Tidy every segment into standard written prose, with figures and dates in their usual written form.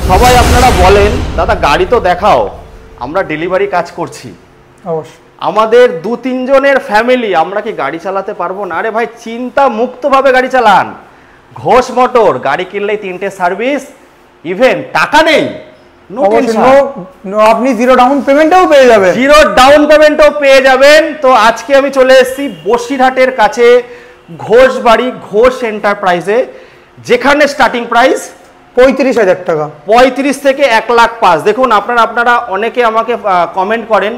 সবাই আপনারা বলেন দাদা গাড়ি তো দেখাও, আমরা ডেলিভারি কাজ করছি, অবশ্যই আমাদের 2-3 জনের ফ্যামিলি, আমরা কি গাড়ি চালাতে পারবো না? আরে ভাই চিন্তা মুক্তভাবে গাড়ি চালান। ঘোষ মোটর, গাড়ি কিনলেই 3টে সার্ভিস, ইভেন টাকা নেই, আপনি জিরো ডাউন পেমেন্টও পেয়ে যাবেন। জিরো ডাউন পেমেন্টও পেয়ে যাবেন। তো আজকে আমি চলে এসেছি বসিরহাটের কাছে ঘোষবাড়ি ঘোষ এন্টারপ্রাইজে, যেখানে স্টার্টিং প্রাইস 35,000 টাকা, 35 থেকে 1,05,000। দেখুন আপনারা অনেকে আমাকে কমেন্ট করেন,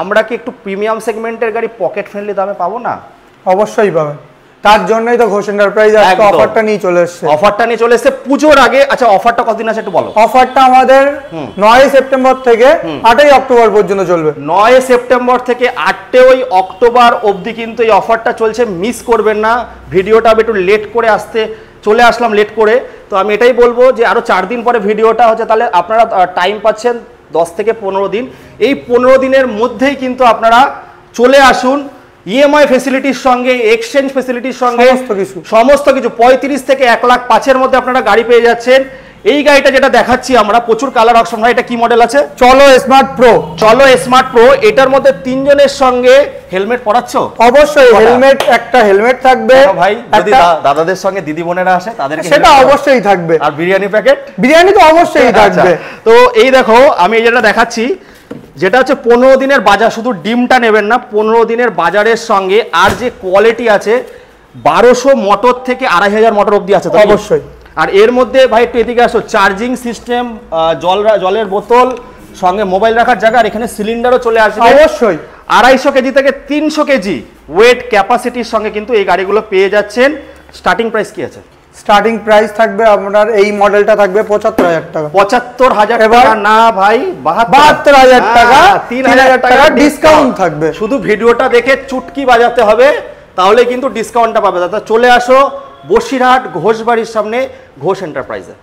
আমরা কি একটু প্রিমিয়াম সেগমেন্টের গাড়ি পকেট ফ্রেন্ডলি দামে পাবো না? অবশ্যই পাবেন, তার জন্যই তো ঘোষ এন্টারপ্রাইজ আজকে অফারটা নিয়ে চলে এসেছে। অফারটা নিয়ে চলে এসেছে পুজোর আগে। আচ্ছা অফারটা কতদিন আছে একটু বলো। অফারটা আমাদের 9 সেপ্টেম্বর থেকে 8 অক্টোবর পর্যন্ত চলবে। 9 সেপ্টেম্বর থেকে 8 অক্টোবর অবধি কিন্তু এই অফারটা চলছে, মিস করবেন না। ভিডিওটা আমি একটু লেট করে চলে আসলাম লেট করে, তো আমি এটাই বলবো যে আরো 4 দিন পরে ভিডিওটা হচ্ছে, তাহলে আপনারা টাইম পাচ্ছেন 10 থেকে 15 দিন। এই 15 দিনের মধ্যেই কিন্তু আপনারা চলে আসুন ইএমআই ফেসিলিটির সঙ্গে, এক্সচেঞ্জ ফেসিলিটির সঙ্গে, সমস্ত কিছু 35 থেকে 1,05,000 মধ্যে আপনারা গাড়ি পেয়ে যাচ্ছেন। এই গাড়িটা যেটা দেখাচ্ছি আমরা, প্রচুর কালার অপশন। ভাই এটা কি মডেল আছে? চলো স্মার্ট প্রো। চলো স্মার্ট প্রো, এটার মধ্যে 3 জনের সঙ্গে হেলমেট পরাচ্ছ? অবশ্যই হেলমেট, একটা হেলমেট থাকবে ভাই। যদি দাদাদের সঙ্গে দিদি বোনেরা আসে তাদেরকে সেটা অবশ্যই থাকবে। আর বিরিয়ানি প্যাকেট, বিরিয়ানি তো অবশ্যই থাকবে। তো এই দেখো আমি এই যেটা দেখাচ্ছি, যেটা হচ্ছে 15 দিনের বাজার, শুধু ডিমটা নেবেন না, 15 দিনের বাজারের সঙ্গে আর যে কোয়ালিটি আছে 1200 মোটর থেকে 2,500 মোটর অবধি আছে অবশ্যই। আর এর মধ্যে ভাই একটু এদিকে আসো, চার্জিং সিস্টেম, জলের বোতল, সঙ্গে মোবাইল রাখার জায়গা, আর এখানে সিলিন্ডারও চলে আসবে অবশ্যই। 250 কেজি থেকে 300 কেজি ওয়েট ক্যাপাসিটির সঙ্গে কিন্তু এই গাড়িগুলো পেয়ে যাচ্ছেন। স্টার্টিং প্রাইস কি আছে? স্টার্টিং প্রাইস থাকবে আপনার এই মডেলটা থাকবে 75,000 টাকা। 75,000 টাকা না ভাই, 72,000 টাকা, 3,000 টাকা ডিসকাউন্ট থাকবে। শুধু ভিডিওটা দেখে চুটকি বাজাতে হবে, তাহলে কিন্তু ডিসকাউন্টটা পাবে। দাদা চলে আসো বসিরহাট ঘোষবাড়ির সামনে ঘোষ এন্টারপ্রাইজে।